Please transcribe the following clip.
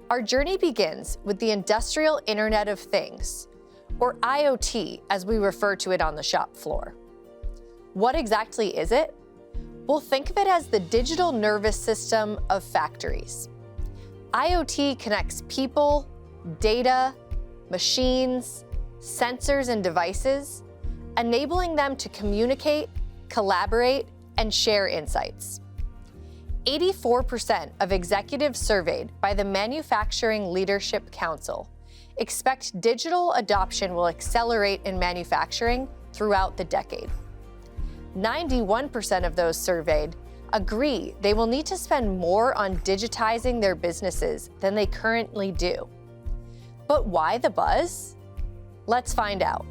Our journey begins with the Industrial Internet of Things, or IoT as we refer to it on the shop floor. What exactly is it? We'll think of it as the digital nervous system of factories. IoT connects people, data, machines, sensors, and devices, enabling them to communicate, collaborate, and share insights. 84% of executives surveyed by the Manufacturing Leadership Council expect digital adoption will accelerate in manufacturing throughout the decade. 91% of those surveyed agree they will need to spend more on digitizing their businesses than they currently do. But why the buzz? Let's find out.